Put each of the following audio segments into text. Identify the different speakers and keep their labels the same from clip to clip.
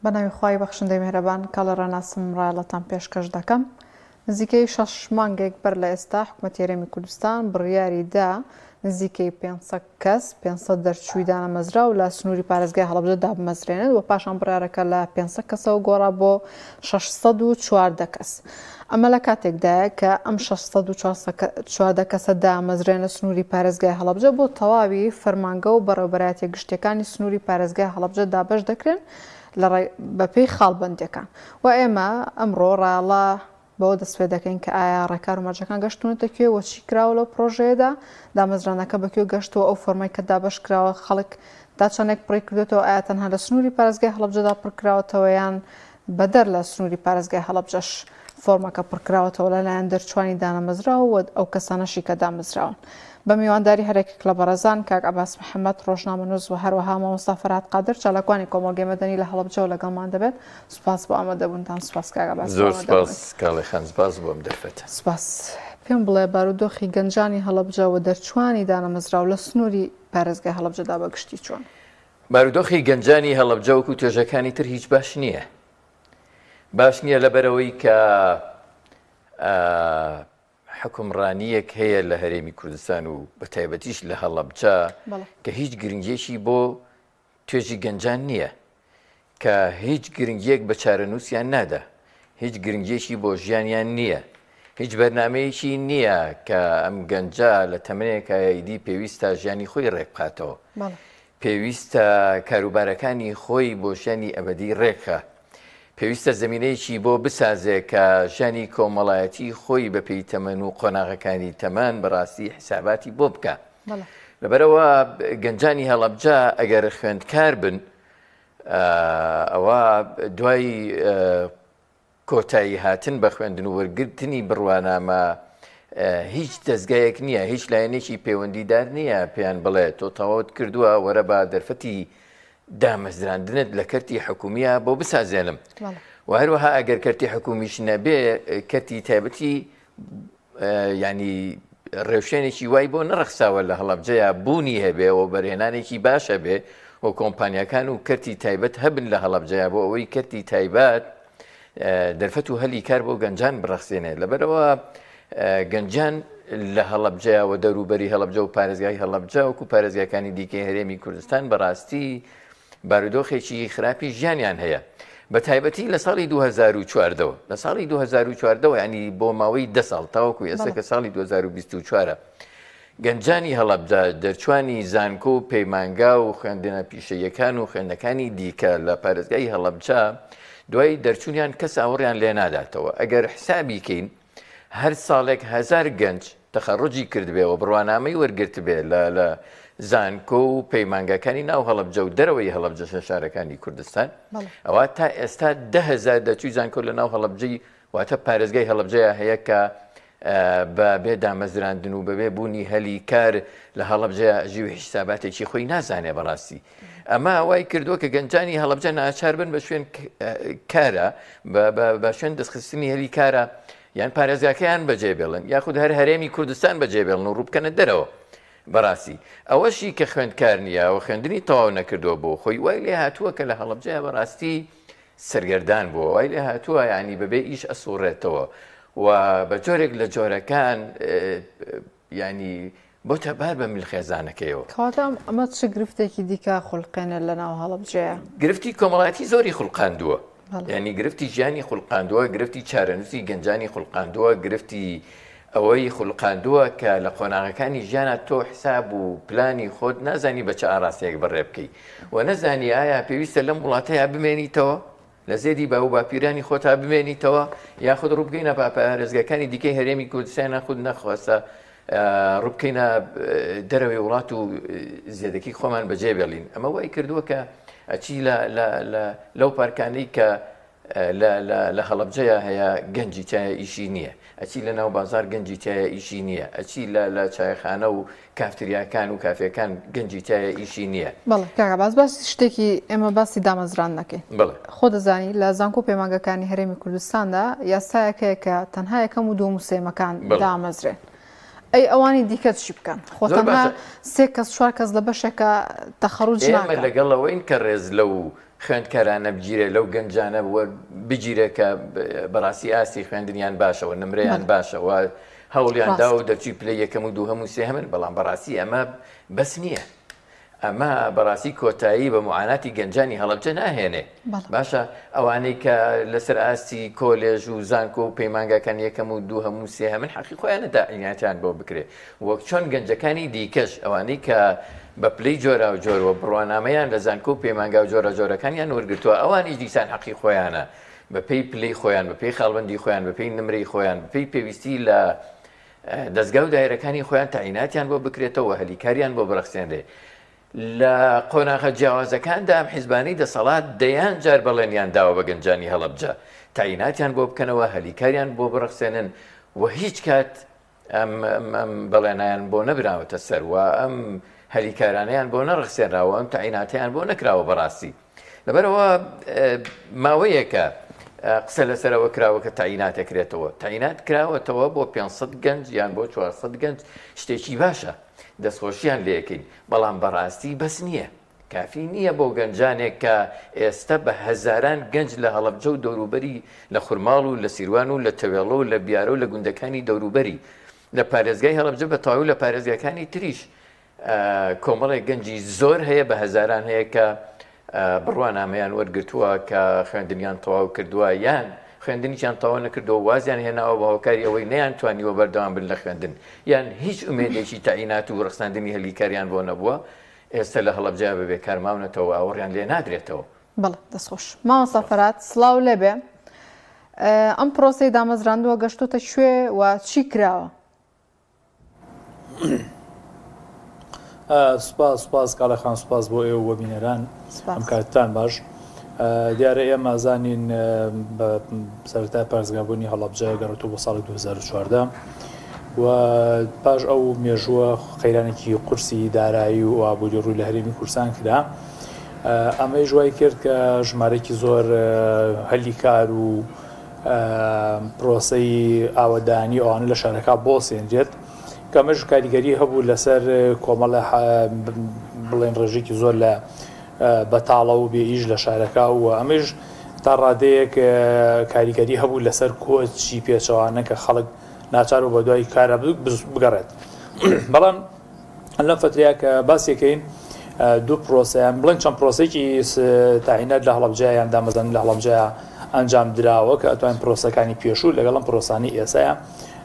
Speaker 1: بەناوی خوای بەخشندەی میهرەبان کاڵە ڕەناسم ڕایەڵەتان پێشکەش دەکەم. نزیکەی 6 مانگێک بەر لە ئێستا حکوومەتی هەرێمی کوردستان بڕیاری دا نزیکەی 500 کەس 500 دەرچووی دانەمەزرا و لە سنووری پارێزگای هەڵەبجە دابمەزرێنێت و پاشان بڕیارەکە لە 500 کەسەوە گۆڕا بۆ 614 کەس. ئەمە لە کاتێکدایە کە ئەم 614 کەسە دامەزرێنە سنووری پارێزگای هەڵەبجە بۆ تەواوی فەرمانگە و بەڕێوەبەرایەتە گشتیەکانی سنووری پارێزگای هەڵەبجە دابەش دەکرێن بەپێی خاڵبەندەکان. و ئێمە ئەمڕۆ ڕاڵە بەوە دەست پێ دەکەین کە ئایا ڕێکار و مەرجەکان گەشتونەتە کوێ وە چی کراوە لەو پرۆژەیەدا، دامەزرانەکە بەکوێ گەشتەوە، ئەو فۆرمای کە دابەش کراوە خەڵک داچەنێک پڕی کردێتەوە، ئایا تەنها لە سنووری پارێزگای هەڵەبجەدا پڕکراوەتەوە یان بەدەر لە سنووری پارێزگای هەڵەبجەش فۆرمەکە پڕکراوەتەوە لەلایەن دەرچوانی دانەمەزرا و ئەو کەسانەشی کە دامەزراون. بە میوانداری هەرێکێک لە بەڕێزان کاک عەباس محەممەد ڕۆژنامەنووس و هەروەها مامۆستا فەرهاد قادر چالاکوانی کۆمەڵگەی مەدەنی لە هەڵەبجەوە لەگەڵمان دەبێت. سوپاس بۆ ئامادەبوونتان. سوپاس کاک عەباس.
Speaker 2: زۆر سوپاس کاڵێ خان، سوپاس بۆم دەرفەتە.
Speaker 1: سوپاس. پێم بڵێ بارودۆخی گەنجانی هەڵەبجە و دەرچوانی دانەمەزرا و لە سنووری پارێزگای هەڵەبجەدا بەگشتی چۆن؟
Speaker 2: بارودۆخی گەنجانی هەڵەبجە وەکو توێژەکانی تر هیچ باش نییە. باش نییە لەبەرەوەی کە حکومڕانیەک هەیە لە هەرێمی کوردستان و بە تایبەتیش لە هەڵەبجە کە هیچ گرنگێکی بۆ توێژی گەنجان نییە، کە هیچ گرنگیەک بە چارەنووسیان نادا، هیچ گرنگێکی بۆ ژیانیان نییە، هیچ بەرنامەیەکی نییە کە ئەم گەنجە لە تەمەنێکە ئیدی پێویستە ژیانی خۆی ڕێک بکاتەوە، پێویستە کاروبارەکانی خۆی بۆ ژیانی ئەبەدی ڕێکە، پێویستە زمینەیەکی بۆ بسازێ کە ژیانی کۆمەڵایەتی خۆی بەپێی تەمەن و قۆناغەکانی تەمەن بەڕاستی حساباتی بۆ بکە. لەبەرەوە گەنجانی هەڵەبجە ئەگەر خوێندکار بن ئەوە دوای کۆتایی هاتن بە خوێندن و وەرگرتنی بڕوانامە هیچ دەستگایەک نییە، هیچ لایەنێکی پەیوەندیدار نییە پێیان بڵێ تۆ تەواوت کردووە وەرە بە دەرفەتی دامەزراندنت لە کەرتی حکومیە بۆ بسازێنم. و هەروەها ئەگەر کەرتی حکومیش نەبێ کەرتی تایبەتی ینی ڕێوشێنێکی وای بۆ نەڕەخساوە لە هەڵەبجەیە بوونی هەبێ و بەرهێنانێکی باشە بێ و کۆمپانیەکان و کەرتی تایبەت هەبن لە هەڵەبجەیە بۆ ئەوەی کەرتی تایبەت دەرفەت و هەلی کار بۆ گەنجان بڕەخسێنێ. لەبەرەوە گەنجان لە هەڵەبجەیە و دەوروبەری هەڵەبجە و پارێزگای هەڵەبجە وەکو پارێزگاکانی دیکەی هەرێمی کوردستان بەڕاستی بارودۆخێکی خراپی ژیانیان هەیە، بە تایبەتی لە ساڵی 2014 لە ساڵی 2014 ینی بۆ ماوەی 10 ساڵ تاوەکو ئێستا کە ساڵی 2024 گەنجانی هەڵەبجە دەرچوانی زانکۆ و پەیمانگا و خوێندنە پیشەیەکان و خوێندەکانی دیکە لە پارێزگای هەڵەبجە دوای دەرچوونیان کەس ئاوەڕیان لێ ناداتەوە. ئەگەر حسابی کەین هەر ساڵێک 1000 گەنج تەخەڕوجی کردبێ و بڕوانامەی وەرگرت بێ لە زانکۆ و پەیمانگەکانی ناو هەڵەبجە و دەرەوەی هەڵەبجە شارەکانی کوردستان، ئەوە تا ئێستا 10,000 دەچووی زانکۆ لە ناو هەڵەبجەی واتە پارێزگای هەڵەبجەیە هەیە کە بەبێ دامەزراندن و بەبێ بوونی هەلی کار لە هەڵەبجەیە ژیوی حساباتێکی خۆی نازانێ بەڕاستی. ئەمە وای کردووە کە گەنجانی هەڵەبجە ناچار بن بە شوێن کارە بە شوێن دەستخستنی هەلی کارە یان پارێزگاکەیان بەجێبێڵن یاخود هەر هەرێمی کوردستان بەجێبێڵن و ڕووبکەنە دەرەوە. بەڕاستی ئەوەشی کە خوێندکار نییە و خوێندنی تەواو نەکردووە بۆ خۆی وای لێ هاتووە کە لە هەڵەبجەیە بەڕاستی سەرگەردان بووە، وای لێ هاتووە ینی بەبێ ئیش ئەسوڕێتەوە و بە جۆرێک لە جۆرەکان ینی بۆتە بار بە میلخێزانەکەیەوە.
Speaker 1: کەواتە ئەمە چ گرفتێکی دیکە خوڵقێنە لە ناو هەڵەبجەیە؟
Speaker 2: گرفتی کۆمەڵایەتی زۆری خوڵقاندووە، ینی گرفتی ژیانی خوڵقاندووە، گرفتی چارەنووسی گەنجانی خوڵقاندووە، گرفتی ئەوەی خوڵقاندووە کە لە قۆناغەکانی ژیانە تۆ حساب و پلانی خۆت نازانی بە چه ئاراستەیەک بەڕێ بکەی و نەزانی ئایا پێویستە لەم وڵاتەیە بمێنیتەوە لە زێدی با و باپیرانی خۆتا بمێنیتەوە یاخود ڕووبگەینە پارێزگاکانی دیکەی هەرێمی کوردستان خود نەخواستە ڕووبکەینە دەرەوەی وڵات و زێدەکی خۆمان بەجێبێڵین. ئەمە وای کردووە کە ئەچی لەو پارکانەی کە لە هەڵەبجەیە هەیە گەنجی تایە ئیشی نییە، ئەچی لە ناو بازار گەنجی تایە ئیشی نییە، ئەچی لە چایخانە و کافتریاکان و کافەکان گەنجی تایە ئیشی نییە.
Speaker 1: بەڵێ کاکە باسی شتێکی ئێمە باسی دامەزران نەکەین. خۆ دەزانی لە زانکۆ پەیمانگەکانی هەرێمی کوردستاندا یاسایەکەیە کە تەنها یەکەم و دووەم سێمەکان دامەزرێن. ئەی ئەوانی دیکە چی بکەن؟ خۆتەنها 3 کەس 4 کەس لە بەشێکە تەخەڕوج ناکەن.
Speaker 2: ئێمە لەگەڵەوەین کە ڕێز لەو خوێندکارانە بگیرێ لەو گەنجانە بگیرێ کە بەڕاستی ئاستی خوێندنیان باشەوە نمرەیان باشەوە هەوڵیان دا و دەچی پلە یەکەم و دوو هەموو سێهەمن بەڵام بەڕاستی ئەمە بەس نییە ئەمە بەڕاستی کۆتایی بە معاناتی گەنجانی هەڵەبجە ناهێنێ باشە ئەوانەی کە لەسەر ئاستی کۆلێژ و زانکۆ و پەیمانگاکان یەکەم و دوو هەموو سێهەمن حەقی خۆیانەدا عیناتیان بۆ بکرێ وەک چۆن گەنجەکانی دیکەش ئەوانەی کە بە پلەی جۆرا و جۆرەوە بڕوانامەیان لە زانکۆ و پەیمانگا و جۆرە جۆرەکانیان وەرگرتووە ئەوانیش دیسان حەقی خۆیانە بەپێی پلەی خۆیان بەپێی خاڵبەندی خۆیان بەپێی نمرەی خۆیان بەپێی پێویستی لە دەستگا و دایرەکانی خۆیان تاعیناتیان بۆ بکرێتەوە هەلیکاریان بۆ بڕەخسێنرێ لە قۆناغە جیاوازەکاندا ئەم حیزبانەی دەسەڵات دەیان جار بەڵێنیان داوە بە گەنجانی هەڵەبجە تاعیناتیان بۆ بکەنەوە هەلیکاریان بۆ بڕەخسێنن و هیچ کات ئەم بەڵێنیان بۆ نەبراوەتە سەر و ئەم هەلیکارانیان بۆ نەڕخسێنراوە ئەم تاعیناتیان بۆ نەکراوە بەڕاستی لەبەرەوە ماوەیەکە قسە لەسەرەوە کراوە کە تاعینات ئەکرێتەوە تاعینات کراوەتەوە بۆ 500 گەنج یان بۆ 400 گەنج شتێکی باشە دەستخۆشیان لێەکەین بەڵام بەڕاستی بەس نییە کافی نییە بۆ گەنجانێک کە ئێستا بە هەزاران گەنج لە هەڵەبجە و دەوروبەری لە خوورماڵ و لە سیروان و لە تەوێڵە و لە بیارە و لە گوندەکانی دەوروبەری لە پارێزگای هەڵەبجە بە تەواو لە پارێزگاکانی تریش کۆمەڵێک گەنجی زۆر هەیە بە هەزاران هەیە کە بڕوانامەیان وەرگرتووە کە خوێندنیان تەواو کردووە یان خوێندنیان تەواو نەکردەوە وازیان هێناوە بە هۆکاری ئەوەی نەیانتوانیوە بەردەوام بن لە خوێندن یان هیچ ئومێدێکی تاعینات و ڕخساندنی هەلیکاریان بۆ نەبووە ئێستا لە هەڵەبجە بە بێکار ماونەتەوە ئاوەڕیان لێ نادرێتەوە.
Speaker 1: بەڵێ دەستخۆش ماوە سەفەرات سڵاو لێبێ ئەم پرۆسەی دامەزراندووە گەشتوتە شوێ و چی کراوە؟
Speaker 3: سوپاس کاڵەخان سوپاس بۆ ئێوە وەبینەران ئەم کاتتان باش دیارە ئێمە زانین بە سەرەتای پارێزگابوونی هەڵەبجە گەڕێتەوە بۆ ساڵی 2014 و پاش ئەو مێژووە خەیرانێکی قورسی دارایی و ئابووری ڕووی لە هەرێمی کوردستان کرا ئەمەی ژوای کرد کە ژمارەی زۆر هەلیکار و پرۆسەی ئاوەدانی ئەوانە لە شارەکە بۆ سێنرێت کەمەش کاریگەری هەبوو لەسەر کۆمەڵە بڵێن ڕێژێکی زۆر لە بەتاڵە و بێئیش لە شارەکە و ئەمەش تا ڕادەیەک کاریگەری هەبوو لەسەر کۆچی پێچەوانە کە خەڵک ناچار و بە دوای کارە بگەڕێت بەڵام لەم فترەیە کە باسیەکەین دوو پرۆسەیان بڵێن چەند پرۆسێکی تاعینات لە هەڵەبجە یان دامەزراندن لە هەڵەبجە ئەنجام درراوە کە ئەتوانین پرۆسەکانی پێشوو لەگەڵ ئەم پرۆسانی ئێسایە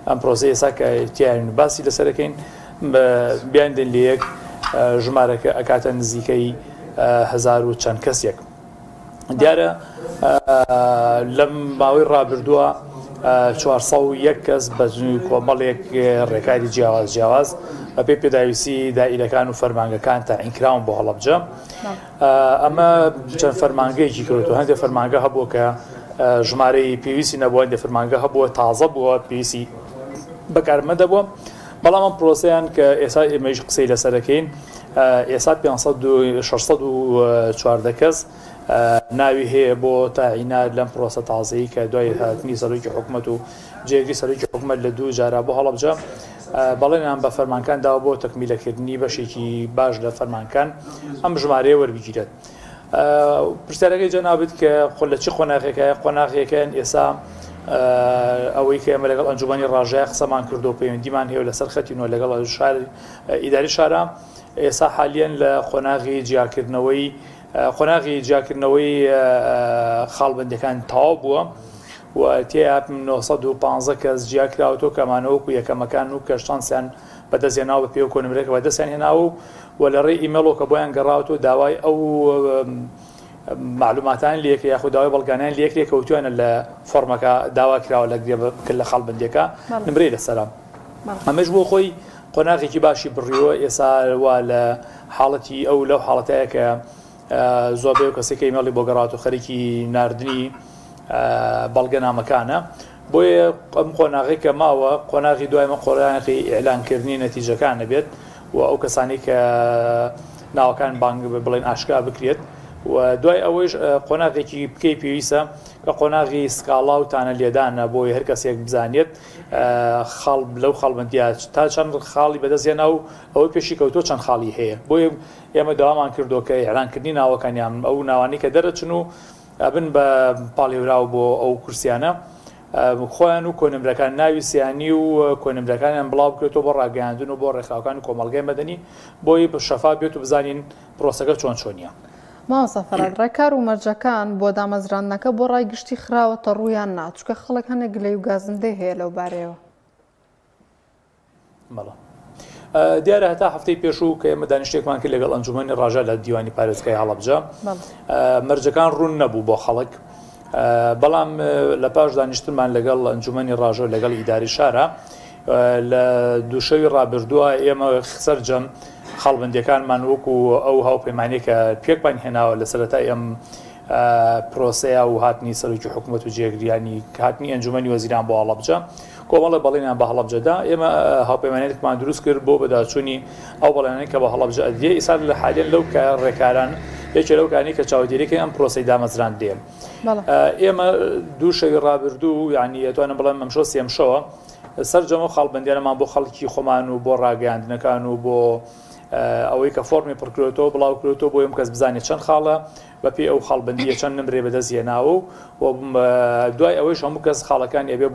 Speaker 3: ئەم پرۆسە ئێستا کە تیان باسی لەسەرەکەین بیان دێن لە یەک ژمارەکە ئەکاتە نزیکەی 1000 و چەند کەسێک دیارە لەم ماوەی ڕابردووە 401 کەس بە کۆمەڵێک ڕێکاری جیاواز بە پێی پێداویستی دائیرەکان و فەرمانگەکان تاعینکراون بۆ هەڵەبجە ئەمە چەند فەرمانگەیەکی کردووە هەندێک فەرمانگە هەبووە کە ژمارەی پێویستی نەبووە هەندێک فەرمانگە هەبووە تازە بووە پێویستی بەکارمەدە بووە بەڵام ئەم پرۆسەیان کە ئێستا ئێمەش قسەی لەسەرەکەین ئێستا 614 کەس ناوی هەیە بۆ تاعینات لەم پرۆسە تازەیی کە دوای هاتنی سەرۆکی حکوومەت و جێگری سەرۆکی حکوومەت لە دوو جارە بۆ هەڵەبجە بەڵێنیان بە فەرمانکان داوە بۆ تەکمیلەکردنی بەشێکی باش لە فەرمانکان ئەم ژمارەیە وەربگیرێت پرسیارەکەی جەنابێت کە لە چی قۆناغێکەکەیان ئێستا ئەوەی کە ئێمە لەگەڵ ئەنجومەنی ڕاژەیە قسەمان کردو پەیوەندیمان هەیە لەسەر خەتینەوە لەگەڵ ئیداری شارە ئێستا حالیان لە قۆناغی جیاکردنەوەی خاڵبەندەکان تەواو بووە و تیا 915 کەس جیاکراوەوە کەمانەوەکو یەکەمەکان و کەشتانسیان بەدەستێناوە بە پێ و کۆنمرێکە بە دەستیان هێناوە و لە ڕێی ئیمێڵەوە کە بۆیان گەڕاوەوە داوای ئەو معلوماتان لێک یاخود داوای بەڵگانیان لێکرێک کەوتوانە لە فۆرمەکە داوا کراوە لە کرد لە خاڵبەندەکە نمرەی لەسەرام ئەمەش بۆ خۆی قۆناغێکی باشی بڕیوە ئێستا وا لە حاڵەتی ئەو لەو حاڵەتەیە کە زۆربەی و کەسێکی ئیمێڵی بۆ گەڕاوەوە خەریکی ناردنی بەڵگەنامەکانە بۆیە ئەم قۆناغی کە ماوە قۆناغی دوایمە قۆناغی ئیعلانکردنی نەتیجەکان نەبێت و ئەو کەسانی کە ناوەکان بانگ بڵێن ئاشکرا بکرێت و دوای ئەوەیش قۆناغێکی بکەی پێویستە کە قۆناغی سکاڵا و تانە لێدانە بۆی هەر کەسێک بزانێت خاڵ لەو خاڵبندیا تا چەند خاڵی بەدەستێنە و ئەوەی پێشی کەوتۆ چەند خاڵی هەیە بۆیە ئێمە داوامان کردو کە ئێرانکردنی ناوەکانیان ئەو ناوانی کە دەرەچن و ئەبن بە پاڵێراو بۆ ئەو کورسیانە خۆیان و کۆنمرەکان ناوی سیانی و کۆنمرەکانیان بڵاو بکرێتەوە بۆ ڕاگەیاندن و بۆ ڕێکخراوەکان و کۆمەڵگەی مەدەنی بۆی بە شەفا بێت و بزانین پرۆسەکە چۆن چۆنیە.
Speaker 1: مامۆستا فەراد ڕێکار و مەرجەکان بۆ دامەزراندنەکە بۆ ڕایگشتی خراوەتە ڕوویان نا چونکە خەڵک هەنێک گلەی و گازندەی هەیە لەو بارەیەوە.
Speaker 3: بەڵێ دیارە هەتا هەفتەی پێشوو کە ئێمە دانیشتێکمان کرد لەگەڵ ئەنجومەنی ڕاژە لە دیوانی پارێزگای هەڵەبجە مەرجەکان ڕوون نەبوو بۆ خەڵک بەڵام لە پاش دانیشتمان لەگەڵ ئەنجومەنی ڕاژە لەگەڵ ئیداری شارە لە دووشەوی ڕابردووە ئێمە سەرجەم خاڵبندیەکانمان وەکو ئەو هاوپەیمانەیە کە پێکمان هێناوە لە سەرەتای ئەم پرۆسەیە و هاتنی سەرۆکی حکوومەت و جێگریانی هاتنی ئەنجومەنی وەزیران بۆ هەڵەبجە کۆمەڵە بەڵێنیان بە هەڵەبجەدا ئێمە هاوپەیمانێتێکمان دروست کرد بۆ بەداچوونی ئەو بەڵێنانی کە بە هەڵەبجە ئەدیە ئیسا لە حالێن لەو ڕێکاران یەکێ لەو کانی کە چاودێریەکەی ئەم پرۆسەی دامەزران دێن ئێمە دوو شەوی ڕابردوو یعنی ئەتوانم بڵێم ئەمشۆ سێم شەوە سەرجەمە خاڵبندیانەمان بۆ خەڵکی خۆمان و بۆ ڕاگەیاندنەکان و بۆ ئەوەی کە فۆرمی پڕکرێتەوە بڵاو کرێتەوە بۆ ئەم کەس بزانێت چەند خاڵە بەپێی ئەو خاڵبندیە چەند نمرێ بەدەست هێناوە و دوای ئەوەیش هەموو کەس خاڵەکان ئەبێ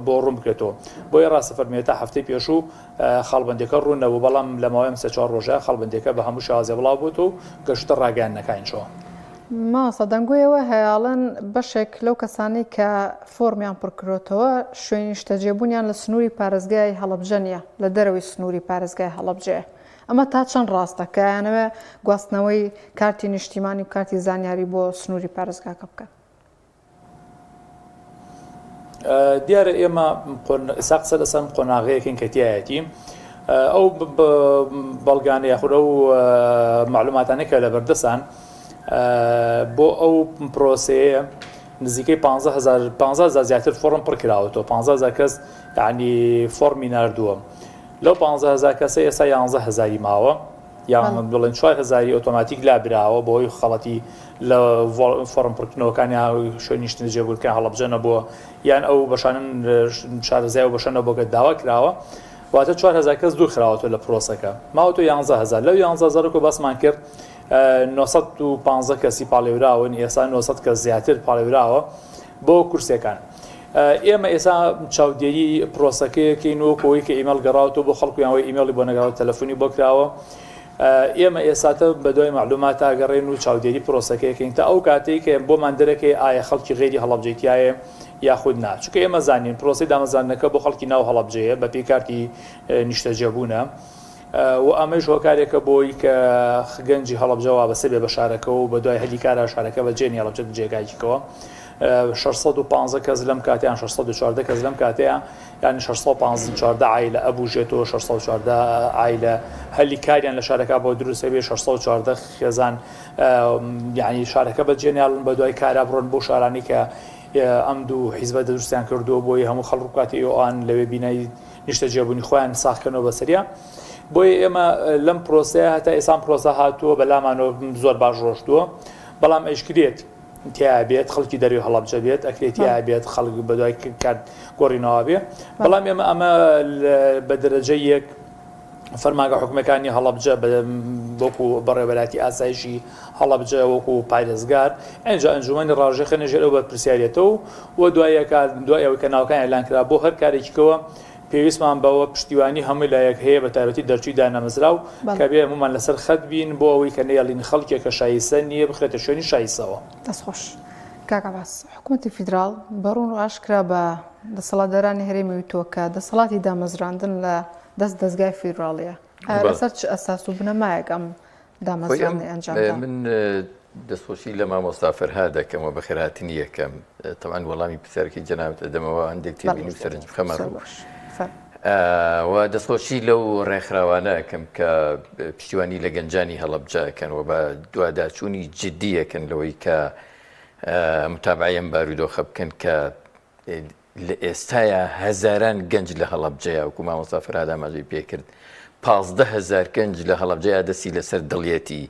Speaker 3: بۆ ڕوون بکرێتەوە بۆیە ڕاستە فەرمیێتە هەفتەی پێشوو خاڵبندەکە ڕوونەوە بەڵام لە ماوەی 3-4 ڕۆژە خاڵبندەکە بە هەموو شازێ بڵاو بووت و گەشتە ڕاگەیاندنەکانیشەوە.
Speaker 1: مامۆستا دەنگۆیەوە هەیاڵەن بەشێک لەو کەسانی کە فۆرمیان پڕکرێتەوە شوێنی شتەجێبوونیان لە سنووری پارێزگای هەڵەبجە نیە لە دەرەوەی سنووری پارێزگای هەڵەبجەیە. ئەمە تا چەند ڕاستە کە یانەوە گواستنەوەی کارتی نیشتیمانی و کارتی زانیاری بۆ سنووری پارێزگاکە بکەن.
Speaker 3: دیارە ئێمە ئێستا قسە لەسەر قۆناغەیەکین کە تایەتی ئەو بەڵگانە یاخود ئەو معلوماتانەی کە لە بەردەستان بۆ ئەو پرۆسەیە نزیکەی 15,000 زیاتر فۆرم پڕ کراوەتەوە 15,000 کەس یعنی فۆرمی ناردووە لەو 15,000 کەسە ئێستا 11,000 ماوە یان بڵێن 4,000 ئۆتۆماتیک لابراوە بۆی خەڵەتی لە فۆرم پڕکردنەوەکانی شوێنیشتن جێبوورکە هەڵەبجە نەبووە یان ئەو بەشانن شارەزای و بەشە نەبووە کە داوا کراوە واتە 4,000 کەس دوور خراوەتەوە لە پرۆسەکە ماوەتۆ 11,000 لەو 11,000 کە باسمان کرد 915 کەسی پاڵێوراون ئێستا 900 کەس زیاتر پاڵێوراوە بۆ کورسەکان. ئێمە ئێستا چاودێری پرۆسەکەیەکەین وەکەوەی کە ئیمێل گەڕاوەوە بۆ خەڵکویانەوەی ئیمێڵی بۆ نەگەڕاوە تەلەفۆنی بۆ کراوە ئێمە ئێستاتە بە دوای معلومات ئاگەڕێن و چاودێری پرۆسەکەیەکەین تا ئەو کاتەی کە بۆمان دەرەکەی ئایا خەڵکی غێری هەڵەبجەیتایە یاخود نا چونکە ئێمە زانین پرۆسی دامەزانەکە بۆ خەڵکی ناو هەڵەبجەیە بە پێی کارتی نیشتەجێبوونە و ئەمەش هۆکارێکە بۆی کە گەنجی هەڵەبجەوە بەسە بێ بە شارەکە و بە دوای هەلی کارە شارەکە بە جێنی هەڵەبجە جێگایکەوە 615 کەس لەم کاتیان 614 کەس لەم کاتەیە یعنی 614 عیلە ئەبوژێتەوە 614 عیلە هەلی کاریان لە شارەکە بۆ دروستە بێ 614 خێزان یعنی شارەکە بە جێنیاڵن بە دوای کارا بڕۆن بۆ شارانی کە ئەم دوو حیزبە دروستیان کردووە بۆی هەموو خەڵکاتی ئەوان لەوێ بینایی نیشتەجێبوونی خۆیان ساختکردنەوە بەسەریە بۆیە ئێمە لەم پرۆسەیە هەتا ئێسان پرۆسە هاتووە بەلامانەوە زۆر باش ڕۆشتووە بەڵام ئەشکرێت تیا بێت خەڵکی دەروی هەڵەبجە بێت ئەکرێتی بێت خەڵک بەدوای کات گۆڕینەوە بێ بەڵام ئەمە بە دەرەجە یەک فەرماگە حکومەکانی هەڵەبجە وەکو بەڕێوەبەراتی ئاسایشی هەڵەبجە وەکو پارێزگار ئەنجا ئەنجومەنی ڕاژێ خەنێژێر ئەو بە پرسیارێتەوە و دوای ئەوەی کە ناوەکان ئەلانکرا بۆ هەر کارێکیکەوە پێویستمان بەوە پشتیوانی هەمووی لایەک هەیە بە تایبەتی دەرچووی دانەمەزرا و کە بێ هەمومان لەسەر خەت بین بۆ ئەوەی کە نەیەڵین خەڵکێکە شایستە نییە بخرێتە شوێنی شایستەوە.
Speaker 1: دەستخۆش کاکە باس حکوومەتی فیدراڵ بەڕوون و ئاشکرا بە دەسەڵاتدارانی هەرێمی وتووە کە دەسەڵاتی دامەزراندن لە دەستگای فیدراڵیە لەسەر چ ئەساس و بنەمایەک ئەم دامەزراندنی ئەنجامدا.
Speaker 2: من دەستخۆشی لە مامۆستا فەرهاد دەکەمەوە بە خێراتنی یەکەم تەمان وەڵامی پرسیارێکی جەنابەت دەمەوە هەندێک تێبینی و سەرنج بخەمان و دەستخۆشی لەو ڕێکخراوانە ئەەکەم کە پشتیوانی لە گەنجانی هەڵەبجەکەن و بە دوواداچوونی جددیەکەن لەوەی کە متابعەم بارودۆخە بکەن کە لە ئێستاە هەزاران گەنج لە هەڵەبجەیە وکو مامۆستا فەرهاد ئاماژەی پێکرد 15,000 گەنج لە هەڵەبجەیە دەستی لەسەر دڵیەتی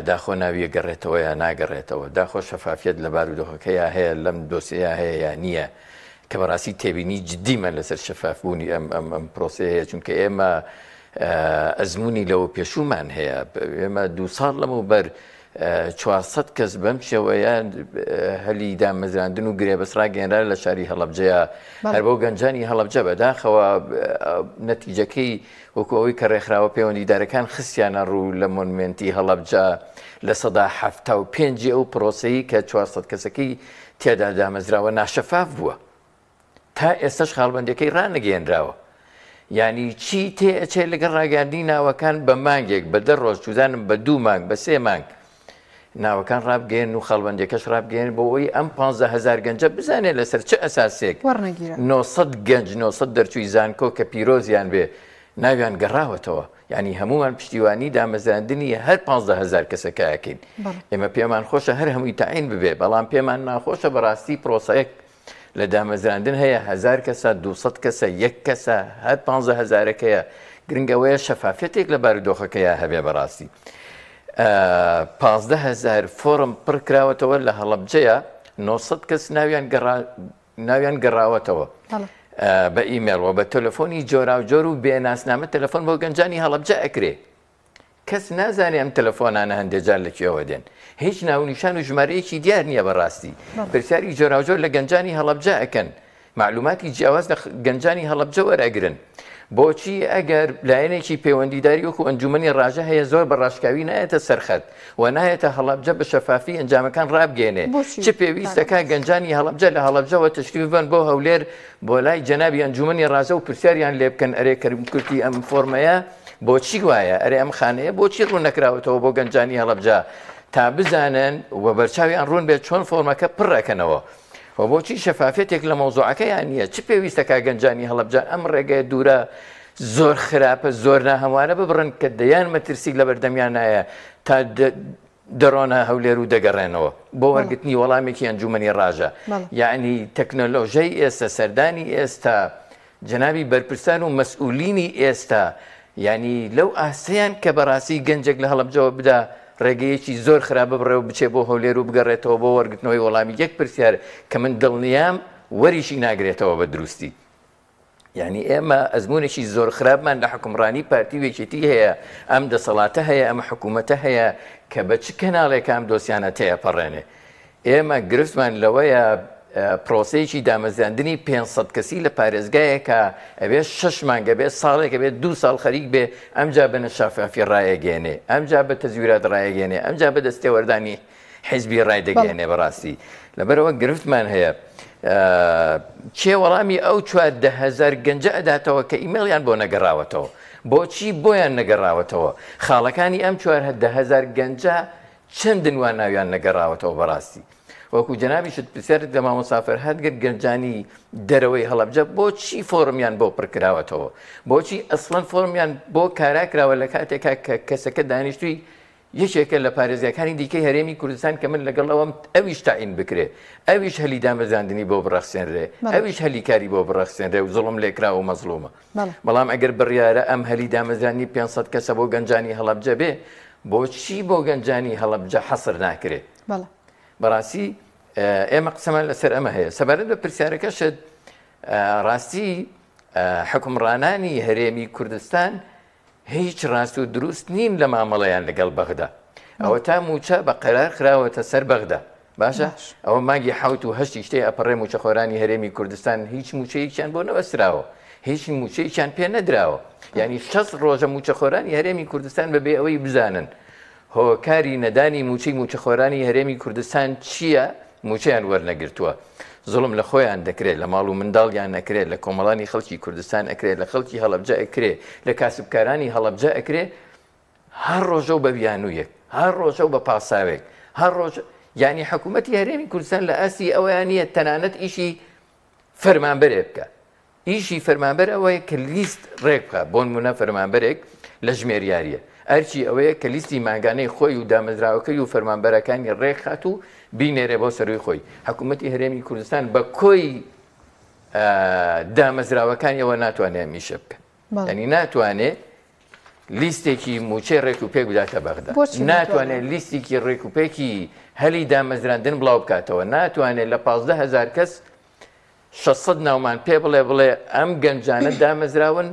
Speaker 2: داخۆ ناویە گەڕێتەوە یا ناگەڕێتەوە، داخۆ شەفافیت لە بارودۆخەکەیە هەیە لەم دۆسەیە هەیە یا نییە کە بەڕاستی تێبینی جددیمان لەسەر شەفافبوونی ئەم پرۆسە هەیە، چونکە ئێمە ئەزمموی لەوە پێشومان هەیە. ئێمە 2 ساڵ لەمەوبەر 400 کەس بەم شێوەیە هەلی دامەزراندن و گرێبەسرا گەێنرا لە شاری هەڵەبجەیە هەر بۆ گەنجانی هەڵەبجە بەداخەوە نەتیجەکەی وەکو ئەوەی کە ڕێکخراوە پەیوەندیدارەکان خستیانە ڕوو لە مۆنمنتی هەڵەبجە لە سەدا 75 ئەو پرۆسەی کە 400 کەسەکەی تێدا دامەزراوە ناشەفاف بووە، تا ئێستش خاڵبەندەکەی ڕانەگەێنراوە. یعنی چی تێئەچێت لەگەڵ ڕاگەاندنی ناوەکان بە مانگێک بە 10 ڕۆژ چوزانم بە 2 مانگ بە 3 مانگ ناوەکان ڕابگەێن و خاڵبەندەکەش ڕابگەێن بۆ ئەوی ئەم 15,000 گەنجە بزانێت لەسەر چه ئەساسێک 900 گەنج 900 دەرچووی زانکۆ کە پیرۆزیان بێ ناویان گەڕاوەتەوە. یعنی هەمومان پشتیوانی دامەزراندنی هەر 15,000 کەسەکەیەکەین. ئێمە پێمان خۆشە هەر هەمووی تاعین ببێ، بەڵام پێمان ناخۆشە بەڕاستی پرۆسەیەک لە دامەزراندن هەیە 1000 کەسە 200 کەسە 1 کەسە هەر 15,000ەکەیە. گرنگەوەیە شەفافەتێک لە بارودۆخەکەیە هەبێ بەڕاستی. 15,000 فۆرم پڕ کراوەتەوە لە هەڵەبجەیە 900 کەس ناویان گەڕاوەتەوە بە ئیمێڵەوە بە تەلەفۆنی جۆرا و جۆر و بێناسنامە تەلەفۆن بۆ گەنجانی هەڵەبجە ئەکرێ. کەس نازانێ ئەم تەلەفۆنانە هەندێجار لەکوێوە دێن، هیچ ناونیشان و ژمارەیەکی دیار نییە بەڕاستی. پرسیاری جۆرا و جۆر لە گەنجانی هەڵەبجە ئەکەن، معلوماتی جیاواز لە گەنجانی هەڵەبجە وەرەگرن. بۆچی ئەگەر لایەنێکی پەیوەندیداری وەکو ئەنجومەنی ڕاژە هەیە زۆر بەڕاشکاوی نایەتە سەرخەت و نایەتە هەڵەبجە بە شەفافی ئەنجامەکان ڕابگەێنێ، چ پێویستەکە گەنجانی هەڵەبجە لە هەڵەبجەوە تەشریف بن بۆ هەولێر بۆ لای جەنابی ئەنجومەنی ڕاژە و پرسیاریان لێ بکەن ئەرێ کورتی ئەم فۆرمەیە بۆچی وایە، ئەرێ ئەم خانەیە بۆچی ڕوو نەکراوەتەوە بۆ گەنجانی هەڵەبجە تا بزانن و بەرچاویان ڕوون بێت چۆن فۆرمەکە پڕەکەنەوە. و بۆچی شەفافێتێک لە مۆزوعەکەیان نییە، چ پێویستەکە گەنجانی هەڵەبجە ئەم ڕێگەیە دوورە زۆر خراپە زۆر ناهەوانە ببڕن کە دەیان مەترسی لە بەردەمیان نایە تا دەڕۆنە هەولێر و دەگەڕێنەوە بۆ وەرگرتنی وەڵامێکی ئەنجومەنی ڕاژە. یعنی تەکنۆلۆژیای ئێستا سەردانی ئێستا جەنابی بەرپرسان و مەسئولینی ئێستا یعنی لەو ئاسەیان کە بەڕاستی گەنجێک لە هەڵەبجەوە بدا ڕێگەیەکی زۆر خراپە بڕێ و بچێ بۆ هەولێر و بگەڕێتەوە بۆ وەرگرتنەوەی وەڵامی یەک پرسیار کە من دڵنیام وەریشی ناگرێتەوە بە دروستی. یعنی ئێمە ئەزمونێکی زۆر خراپمان لە حکومڕانی پارتی وێکێتی هەیە، ئەم دەسەڵاتە هەیە، ئەمە حکوومەتە هەیە کە بە چ کەناڵێک ئەم دۆسیانە تێپەڕێنێ. ئێمە گرفتمان لەوەیە پرۆسەیەکی دامەزراندنی 500 کەسی لە پارێزگایەکە ئەبێ 6 مانگە بێت ساڵێکە بێت 2 ساڵ خەریک بێ ئەمجا بە نەشافافی ڕایەگەێنێ، ئەمجا بە تەزویرات ڕایەگەێنێ، ئەمجا بە دەستێوەردانی حیزبی ڕایدەگەێنێ. بەڕاستی لەبەرەوە گرفتمان هەیە چێ وەڵامی ئەو 14,000 گەنجە ئەداتەوە کە ئیمێڵیان بۆ نەگەڕاوەتەوە، بۆچی بۆیان نەگەڕاوەتەوە؟ خاڵەکانی ئەم 14,000 گەنجە چەندن وان ناویان نەگەڕاوەتەوە بەڕاستی. وەکو جەنابی شت پرسیارت لە مامۆسافر هەتگر گەنجانی دەرەوەی هەڵەبجە بۆچی فۆرمیان بۆ پڕکراوەتەوە، بۆچی ئەسڵەن فۆرمیان بۆ کاراکراوە لە کاتێکا کە کەسەکە دانیشتووی یەکێکە لە پارێزیەکانی دیکەی هەرێمی کوردستان کە من لەگەڵ ئەوەم ئەویش تاعین بکرێ، ئەویش هەلی دامەزراندنی بۆ بڕەخسێنرێ، ئەویش هەلیکاری بۆ بڕەخسێنرێ و زوڵم لێکرا و مەزلومە. بەڵام ئەگەر بڕیارە ئەم هەلی دامەزرانی 500 کەسە بۆ گەنجانی هەڵەبجە بێ، بۆچی بۆ گەنجانی هەڵەبجە حەسر ناکرێ؟ بەڕاستی ئێمە قسەمان لەسەر ئەمە هەیە. سەبارەت بە پرسیارەکەشت ڕاستی حکومڕانانی هەرێمی کوردستان هیچ ڕاست و دروست نین لە مامەڵەیان لەگەڵ بەغدا. ئەوە تا موچە بە قەرار خراوەتە سەر بەغدا باشە، ئەوە ماگی 7 و 8 شتەی ئەپەڕێ موچەخۆرانی هەرێمی کوردستان هیچ موچەیەکیان بۆ نەوەستراوە، هیچ موچەیەکیان پێ نەدراوە. یعنی 6 ڕۆژە موچەخۆرانی هەرێمی کوردستان بەبێ ئەوەی بزانن هۆکاری نەدانی موچەی موچەخۆرانی هەرێمی کوردستان چییە، موچەیان وەرنەگرتووە. زوڵم لە خۆیان دەکرێت، لە ماڵ و منداڵیان نەکرێت، لە کۆمەڵانی خەڵکی کوردستان ئەکرێت، لە خەڵکی هەڵەبجە ئەکرێت، لە کاسبکارانی هەڵەبجە ئەکرێت. هەر ڕۆژە و بە بیانوویەک، هەر ڕۆژە و بە پاساوێک، هەر ڕۆژ یعنی حکوومەتی هەرێمی کوردستان لە ئاسی ئەوەیان نیە تەنانەت ئیشی فەرمانبەرێ بکە. ئیشی فەرمانبەر ئەوەیە کە لیست ڕێک بکە، بۆ نمونە فەرمانبەرێک لە ژمێریاریە ئەرچی ئەوەیە کە لیستی ماگانەی خۆی و دامەزراوەکەی و فەرمانبەرەکانی ڕێک خات و بینێرێ بۆ سەروی خۆی. حکوومەتی هەرێمی کوردستان بە کۆی دامەزراوەکانیەوە ناتوانێت میشە بکە، یعنی ناتوانێت لیستێکی موچەی ڕێک و پێک بداتە بەغدا ناتوانێت لیستێکی ڕێک و پێکی هەلی دامەزراندن بڵاو بکاتەوە ناتوانێت لە 15,000 کەس 600 ناومان پێ بڵێ ئەم گەنجانە دامەزراون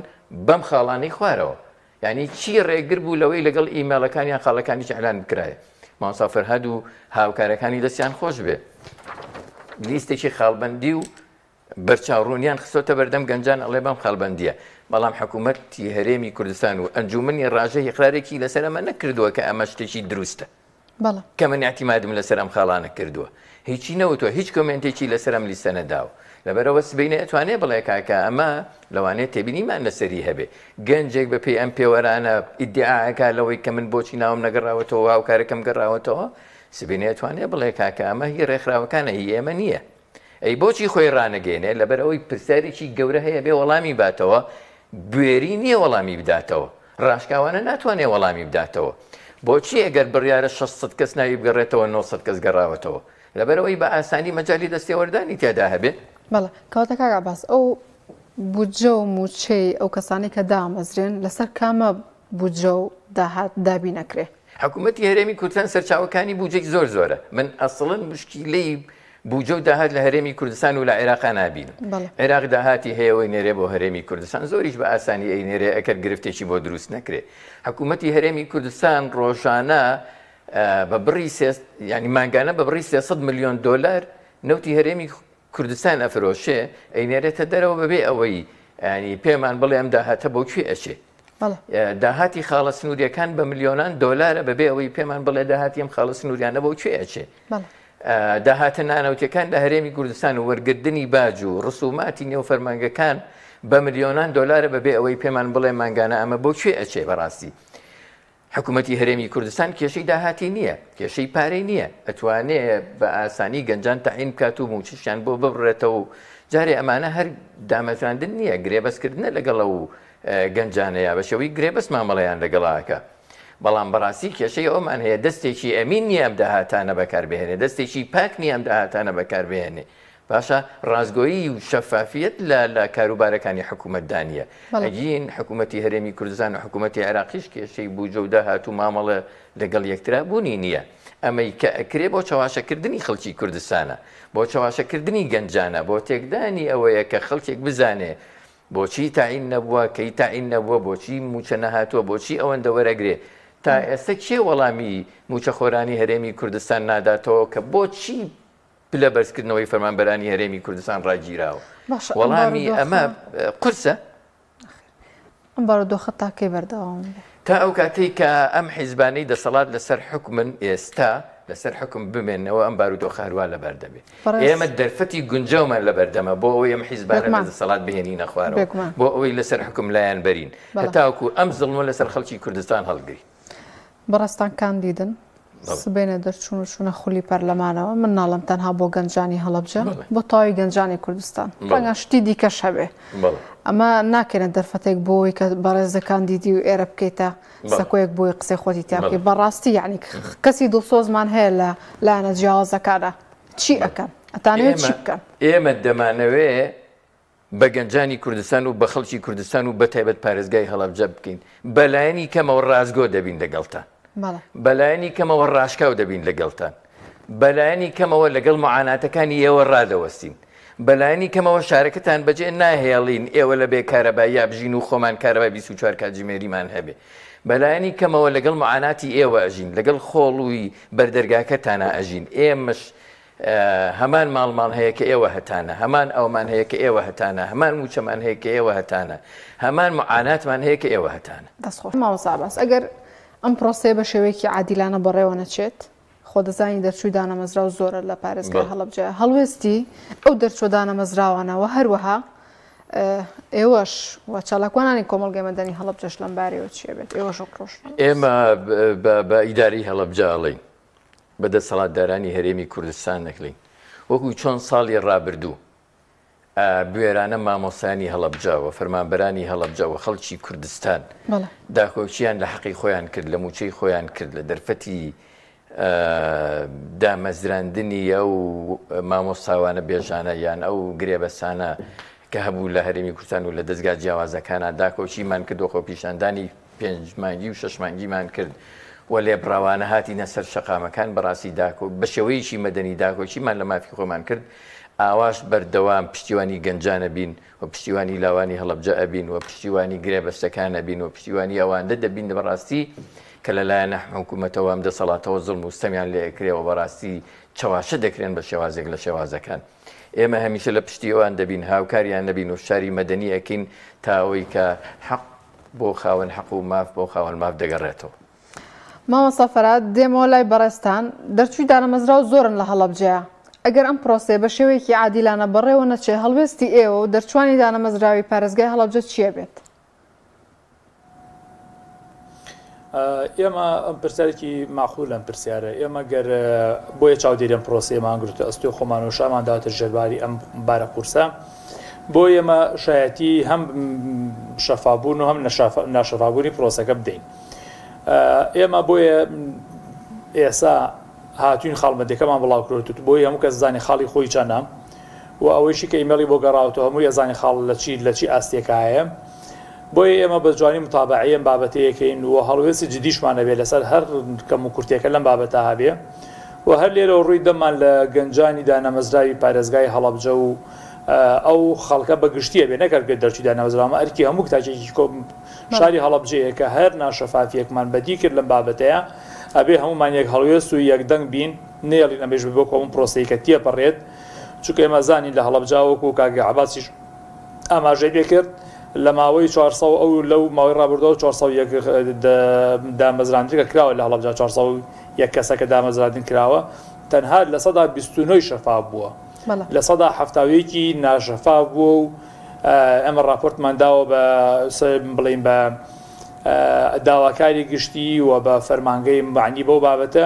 Speaker 2: بەم خاڵانەی خوارەوە یعنی چی ڕێگر بوو لەوەی لەگەڵ ئیمێلەکانیان خاڵەکانیش ئەعلان بکرایە مامۆستا فەرهاد و هاوکارەکانی دەستیان خۆش بێ لیستێکی خاڵبەندی و بەرچاوڕوونیان خستۆتە بەردەم گەنجان ئەڵێ بەم خاڵبەندیە بەڵام حکوومەتی هەرێمی کوردستان و ئەنجومنی ڕاژەی ئیقرارێکی لەسەر ئەمە نەکردووە کە ئەمە شتێکی دروستە کە من اعتیمادم لەسەر ئەم خاڵانە کردووە هیچی نەوتوە هیچ کۆمنتێکی لەسەر ئەم لیستە نەداوە لەبەرەوە سبەینە ئەتوانێت بڵێ کاکە ئەمە لەوانەیە تێبینیمان لەسەری هەبێ گەنجێک بە پێی ئەم پێوەرانە ئیدعاەکە لەوەی کە من بۆچی ناوم نەگەڕاوەتەوە هاوکارەکەم گەڕاوەتەوە سبەینە ئەتوانێت بڵێ کاکە ئەمە هی ڕێکخراوەکانە هی ئێمە نییە ئەی بۆچی خۆی ڕانەگەێنێ لەبەرەوەی پرسیارێکی گەورە هەیە بێ وەڵامی باتەوە گوێری نییە وەڵامی بداتەوە ڕاشکاوانە ناتوانێت وەڵامی بداتەوە بۆچی ئەگەر بڕیارە 600 کەس ناوی بگەڕێتەوە 900 کەس گەڕاوەتەوە لەبەرەوەی بە ئاسانی مەجای دەستێوەردانی تێدا هەبێ
Speaker 1: بەڵێ کەواتە کاک عەباس ئەو بودجە و موچەی ئەو کەسانی کە دامەزرێن لەسەر کامە بودجە و داهات دابی نەکرێ
Speaker 2: حکوومەتی هەرێمی کوردستان سەرچاوەکانی بودجەی زۆرە من ئەسڵن مشکیلەی بودجە و داهات لە هەرێمی کوردستان و لە عێراق نابینم عێراق داهاتی هەیەەوەی نێرێ بۆ هەرێمی کوردستان زۆریش بە ئاسانی ئەی نێرێ ئەکرد گرفتێکی بۆ دروست نەکرێ حکوومەتی هەرێمی کوردستان ڕۆژانە بە بڕی ینی ماگانە بە بڕی 300 ملیۆن دلار نەوتی هەرێمی کوردستان ئەفرۆشێ ئەی نێرێتە دەرەوە بەبێ ئەوەی ینی پێمان بڵێ ئەم داهاتە بۆکوێ ئەچێ داهاتی خاڵە سنووریەکان بە ملیۆنان دۆلارە بەبێ ئەوەی پێمان بڵێ داهاتی ئەم خاڵە سنووریانە بۆکوێ ئەچێ داهاتە نانەوتەکان لە هەرێمی کوردستان و وەرگردنی باج و ڕسوماتی نێو فەرمانگەکان بە ملیۆنان دۆلارە بەبێ ئەوەی پێمان بڵێ ماگانە ئەمە بۆکوێ ئەچێ بەڕاستی حکوومەتی هەرێمی کوردستان کێشەی داهاتی نییە کێشەی پارەی نییە ئەتوانێت بە ئاسانی گەنجان تەعین بکات و موچیشیان بۆ ببڕێتەوە و جارێ ئەمانە هەر دامەزراندن نییە گرێبەستکردنە لەگەڵە و گەنجانەیە بە شێوەی گرێبەست مامەڵەیان لەگەڵاکە بەڵام بەڕاستی کێشەی ئەومان هەیە دەستێکی ئەمین نییە ئەم داهاتانە بەکاربهێنێ دەستێکی پاک نییە ئەم داهاتانە بەکاربهێنێ باشە ڕازگۆیی و شەفافیت لە کاروبارەکانی حکوومەتدانیە ئەگین حکوومەتی هەرێمی کوردستان و حکوومەتی عێراقیش کێشەی بوجە و داهات و مامەڵە لەگەڵ یەکترا بوونی نییە ئەمەی کە ئەکرێ بۆ چاواشەکردنی خەڵکی کوردستانە بۆ چاواشەکردنی گەنجانە بۆ تێکدانی ئەوەیە کە خەڵکێک بزانێ بۆچی تاعین نەبووە کەی تاعین نەبووە بۆچی موچە نەهاتووە بۆچی ئەوەندە وەرەگرێ تا ئێستا کێ وەڵامی موچەخۆرانی هەرێمی کوردستان ناداتەوە کە بۆچی پلە بەرزکردنەوەی فەرمانبەرانی هەرێمی کوردستان ڕاگیراوە وەڵامی ئەمە قورسە
Speaker 1: ئەم بارودۆخە تاکەی بەردەوام
Speaker 2: تا ئەو کاتەی کە ئەم حیزبانەی دەسەڵات لەسەر حکومن ئێستا لەسەر حکم بمێنەوە ئەم بارودۆخە هەروە لەبەردەبێت ئێمە دەرفەتی گونجەومان لەبەردەمە بۆ ئەوەی ئەم حیزبانە لە دەسەڵات بهێنینە خوارەوە بۆ ئەوەی لەسەر حکم لایەن بەرین هەتاوەکو ئەم زڵمە لەسەر خەڵکی کوردستان هەڵگری
Speaker 1: بەڕاستانکان دیدن سبەینە دەرچوون و چوونە خولی پەرلەمانەوە من ناڵم تەنها بۆ گەنجانی هەڵەبجە بۆ تاوی گەنجانی کوردستان ڕەنگە شتی دیکەش هەبێ ئەمە ناکەێنە دەرفەتێک بۆەوەی کە بەڕێزەکان دیدی و ئێرە بکەیتە سەکۆیەک بۆی قسەی خۆتی تاکەی بەڕاستی یعنی کەسی دڵسۆزمان هەیە لە لایەنە جیاوازەکانە چی ئەەکەن ئەتانەوێت چی بکەن
Speaker 2: ئێمە دەمانەوێ بە گەنجانی کوردستان و بە خەڵکی کوردستان و بەتایبەت پارێزگای هەڵەبجە بکەین بەلایەنی کەمەوە ڕازگۆ دەبین لەگەڵتان بەلایەنی کەمەوە ڕاشکاو دەبین لەگەڵتان بەلایەنی کەمەوە لەگەڵ معاناتەکانی ئێوە ڕادەوەستین بەلایەنی کەمەوە شارەکەتان بەجێ ناهێڵین ئێوە لە بێ کارەبایی یا بژین و خۆمان کارەبای 24 کاتژمێریمان هەبێ بەلایەنی کەمەوە لەگەڵ معاناتی ئێوە ئەژین لەگەڵ خۆڵووی بەردەرگاکەتانە ئەژین ئێمەش هەمان ماڵمان هەیە کە ئێوە هەتانە هەمان ئەومان هەیە کە ئێوە هەتانە هەمان موچەمان هەیە کە ئێوە هەتانە هەمان معاناتمان هەیە کە ئێوە هەتانە
Speaker 1: دەستخۆش مامۆستا عەباس ئەگەر ئەم پرۆسەیە بە شێوەیەکی عادیلانە بەڕێوە نەچێت خۆ دەزانی دەرچووی دانەمەزرا و زۆرە لە پارێزگای هەڵەبجە هەڵوێستی ئەو دەرچوە دانەمەزراوانەوە هەروەها ئێوەش وە چالاکوانانی کۆمەڵگەی مەدەنی هەڵەبجەش لەم بارەوە چیە بێت ئێوەش ڕۆژ
Speaker 2: ئێمە بە ئیداری هەڵەبجە ئەڵێین بەدەسەڵاتدارانی هەرێمی کوردستان نەکڵین وەکو چۆن ساڵی ڕابردوو بوێرانە مامۆسانی هەڵەبجاوە فەرمانبەرانی هەڵەبجاوە خەڵکی کوردستان داخۆچیان لە حەقی خۆیان کرد لە موچەی خۆیان کرد لە دەرفەتی دامەزراندنی ئەو مامۆستاوانە بێژانە یان ئەو گرێبەسانە کە هەبوو لە هەرێمی کوردستان و لە دەستگا جیاوازەکانە داکۆچیمان کردو خۆ پیشاندانی 5 مانگی و 6 مانگیمان کرد و لێبڕاوانە هاتینە سەر شەقامەکان بەڕاستی داکۆ بە شێوەیەکی مەدەنی داکۆچیمان لە مافی خۆمان کرد ئاواش بەردەوام پشتیوانی گەنجانە بین و پشتیوانی لاوانی هەڵەبجە ئەبین و پشتیوانی گرێبەستەکانە بین و پشتیوانی ئەوانە دەبین بەڕاستی کە لەلایەنە حکوومەتەوە ئەم دەسەڵاتەوە زوڵم و ستەمیان لێ ئەکرێەوە بەڕاستی چاواشە دەکرێن بە شێوازێک لە شێوازەکان ئێمە هەمیشە لە پشتی ئەوان دەبین هاوکاریان نەبین و شاری مەدەنی ئەکەین تا ئەوەی کە حەق بۆ خاوەن حەق و ماف بۆ خاوەن ماف دەگەڕێتەوە.
Speaker 1: مامۆستا فەرات دێمەوە لای بەڕێستان دەرچووی دانەمەزراو زۆرن لە هەڵەبجەیە ئەگەر ئەم پرۆسێ بە شێوەیەکی عادیلانە بەڕێوە نەچێ هەڵوێستی ئێوە و دەرچوانی دانەمەزراوی پارێزگای هەڵەبجە چییە بێت؟
Speaker 3: ئێمە ئەم پرسیارێکی ماخوو لەم پرسیارە ئێمە گەر بۆیە چاودێرم پرۆسەیەمان گرتە ئەستۆ خۆمان و شامان داوەتە ژێرباری ئەم بارە قورسە بۆ ئێمە شایەتی هەم شەفابوون و هەم ناشەفابوونی پرۆسەکە بدەین. ئێمە بۆیە ئێسا هاتوین خاڵمەدەکەمان بڵاو کرد بۆی هەموو کەس زانی خاڵی خۆی چەندە و ئەوەیشی کە ئیمێڵی بۆ گەڕاوەوە هەموو یەزانی خاڵ لە چی ئاستێکایە بۆیە ئێمە بە جوانی متابعەیە ئەم بابەتەیەکەین و هەڵوێستی جدیشمانە بێت لەسەر هەر کەم و کورتێکە لەم بابەتە هەبێ و هەر لێرەوە ڕووی دەمان لە گەنجانی دانەمەزراوی پارێزگای هەڵەبجە و ئەو خەڵکە بەگشتیە بێ نەکرد بێت دەرچوی دانەمەزراوە ئەرکی هەموو کتاچێکی شاری هەڵەبجەیە کە هەر ناشەفافیەکمان بەدی کرد لەم بابەتەیە ئەبێ هەمومان یەک هەڵوێست و یەکدەنگ بین نێڵین ئەمێژ بۆ کۆم پرۆسەی کە تێپەڕێت چونکە ئێمە زانین لە هەڵەبجا وەکو کاگە عەباسیش ئاماژەی پێ کرد لە ماوەی 400 ئەو لەو ماوەی ڕابردەوە 400 دامەزراندنی کە کراوە لە هەڵەبجا 401 کەسەکە دامەزراندن کراوە تەنها لە سەدا 29 شەفاف بووە لە سەدا هەفتاویەکی ناشەفاف بووە و ئەمە راپۆرتمان داوە بە بڵین بە داواکاری گشتی و بە فەرمانگەی معنی بەو بابەتە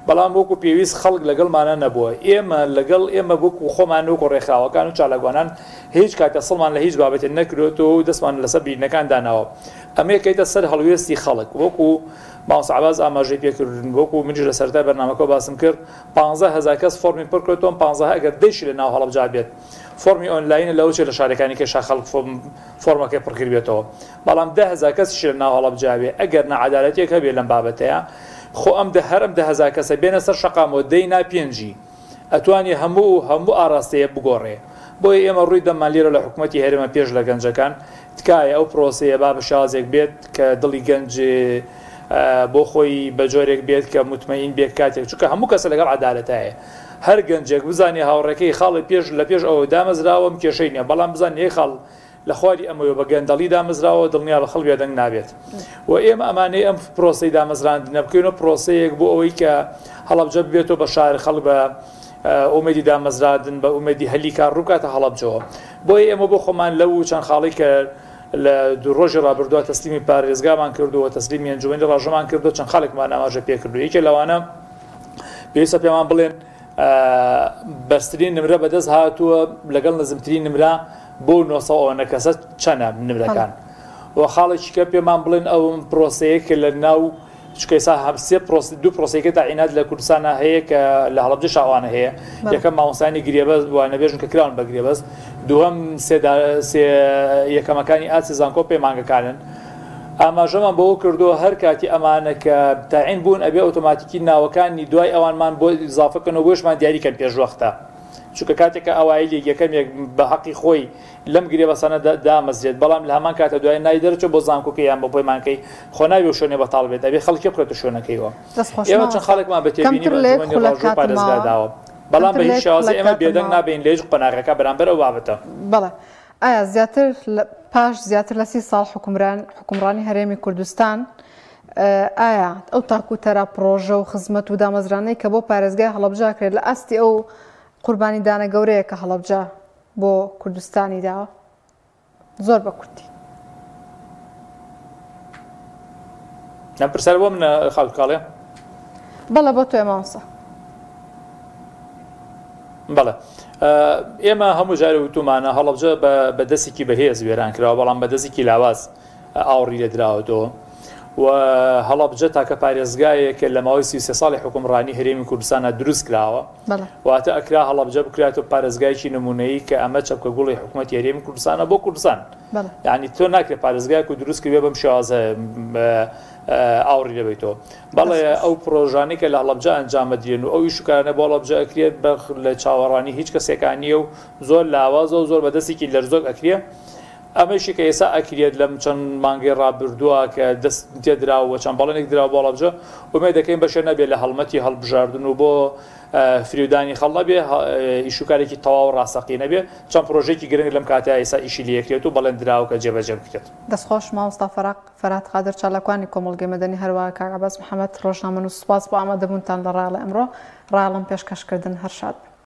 Speaker 3: بەڵام وەکو پێویست خەڵک لەگەڵمانە نەبووە ئێمە لەگەڵ ئێمە بووکو خۆمان وەکو ڕێکخراوەکان و چالاگوانان هیچ کاتە سڵمان لە هیچ بابەتێک نەکرێتەوە و دەستمان لەسەر بینەکان داناوە ئەمەیەکەیتە سەر هەڵوێستی خەڵک وەکو مامۆستا عەباس ئاماژەی پێکردن وەکو منیش لە سەرەتای بەرنامەکە باسم کرد 15000 کەس فۆرمی پڕ کردەوە 15 ئەگەر دەیشی لە ناو هەڵەبجا بێت فۆرمی ئۆنلاینە لەوچێ لە شارەکانی کێشا خەڵک فۆرمەکەی پڕکرد بێتەوە بەڵام 10000 کەسیش لە ناو هەڵەبجا بێ ئەگەر نەعەدالەتێک هەبێ لەم بابەتەیە خۆ ئەم هەرم 10000 کەسە بێنە سەر شەقامەوە دەینا پێنجی ئەتوانی هەموو ئاراستەیە بگۆڕێ بۆیە ئێمە ڕووی دەمان لێرە لە حکوومەتی هەرێمە پێش لە گەنجەکان تکایە ئەو پرۆسەیە با بە شازێک بێت کە دڵی گەنج بۆ خۆی بە جۆرێک بێت کە متمەئین بێت کاتێک چونکە هەموو کەسە لەگەڵ عەدالەتایە هەر گەنجێک بزانێ هاوڕێکەی خاڵی پێش ئەوە دامەزراوەم کێشەی نییە بەڵام بزانێ خاڵ لە خواری ئەمەوە بە گەندەڵی دامەزراوە دڵنیا بە خەڵک بێدەنگ نابێت و ئێمە ئەمانەی ئەم پرۆسەی دامەزراندنە بکەینەوە پرۆسەیەک بۆ ئەوەی کە هەڵەبجە بێتەوە بە شار خەڵک بە ئومێدی دامەزراندن بە ئومێدی هەلی کار ڕووکاتە هەڵەبجەوە بۆیە ئێمە بۆ خۆمان لەو چەند خاڵی کە لە دوو ڕۆژی ڕابردووە تەسلیمی پارێزگامان کردووە تەسلیمی ئەنجومەنی ڕۆژەمان کردو چەند خەڵکمان ئاماژە پێ کردو یەکێ لەوانە پێویستە پێمان بڵێن بەرزترین نمرە بەدەست هاتووە لەگەڵ نزمترین نمرە بۆ 900 کەسە چەنە نمرەکان و خاڵێکی کە پێمان بڵێن ئەو پرۆسەیە کە لە ناو چکەیسا هەمسێ دوو پرۆسەیەکە تاعینات لە کوردستانە هەیە کە لە هەڵەبجە شاوانە هەیە یەکەم مامۆستانی گرێبەست وانە بێژن کە کراون بە گرێبەست دووەم یەکەمەکانی ئاسی زانکۆ پەیمانگەکانن ئاماژەمان بەوە کردووە هەر کاتی ئەمانە کە تاعین بوون ئەبێ ئۆتۆماتیکی ناوەکانی دوای ئەوانمان بۆ ئیزافەکەنەوە بۆشمان دیاریکەن پێشوەختە چونکە کاتێکە ئەوایلی یەکەمێک بە حەقی خۆی لەم گرێبەسانە دامەزرێت بەڵام لە هەمان کاتە دوای نای دەرچێت بۆ زانکۆکە یان بۆ پەیمانکەی خۆ ناوی شوێنێ بەتاڵ بێت ئەبێ خەڵکی بکرێتە شوێنەکەیەوە ئێمە چەند خاڵێکمان بە تێبینی بە ڕۆژ پارێزگاداوە بەڵام بە هیچ شێوازە ئێمە بێدەنگ نابین لێژ قۆناغەکە بەرامبەر ئەو بابەتە
Speaker 1: بەڵێ ئایا زیاتر لە 30 ساڵ حکومڕانی هەرێمی کوردستان ئایا ئەو تاکوتەرە پرۆژە و خزمەت و دامەزرانەی کە بۆ پارێزگای هەڵەبجا کرێت لە ئەستی ئەو قوربانی دانە گەورەیە کە هەڵەبجا بۆ کوردستانی داوە زۆر بە کورتی
Speaker 3: پرسیار بۆ منە خاڵکاڵێ
Speaker 1: بەڵێ بۆ تۆ مامۆستا
Speaker 3: بەڵێ ئێمە هەموو جارە وتومانە هەڵەبجە بە دەستێکی بەهێز وێران کراوە بەڵام بە دەستێکی لاواز ئاوڕی لێ دراوەتەوە و هەڵەبجە تاکە پارێزگایەکە لە ماوەی 33 ساڵی حکومڕانی هەرێمی کوردستانە دروست کراوە واتە ئەکرا هەڵەبجە بکرێتەوە پارێزگایکی نمونەیی کە ئەمە چەپکە گوڵی حکوومەتی هەرێمی کوردستانە بۆ کوردستان یعنی تۆ ناکرێت پارێزگایەک و دروست کردێ بەم شێوازە ئاوڕی دەبێتەوە بەڵێ ئەو پرۆژانەی کە لە هەڵەبجە ئەنجامە دێن و ئەو ئیشوکارانە بۆ هەڵەبجە ئەکرێت لە چاوەڕانی هیچ کەسێکانیە و زۆر لاوازە و زۆر بەدەستێکی لەرزۆک ئەکرێ ئەمەشی کە ئێستا ئەکرێت لەم چەند مانگەی ڕابردووە کە دەست تێدراوە چەند بەڵێنێک درا بۆ هەڵەبجە ومێ دەکەین بەشێ نەبێت لە هەڵمەتی هەڵبژاردن و بۆ فریودانی خەڵ نەبێ ئیشوکارێکی تەواو ڕاستەقی نەبێ چەند پرۆژێکی گرنگ لەم کاتە ئێستا ئیشی لەکرێت و بەڵێن دراوە کە جێبەجێ بکرێت.
Speaker 1: دەستخۆش مامۆستا فەرات قادر چالاکوانی کۆمەڵگەی مەدەنی هەروەها کاک عەباس محەممەد ڕۆژنامە و سوپاس بۆ ئامادەبوونتان لە ڕاڵە ئەمڕۆ ڕاڵم پێشکەشکردن هەر شاد.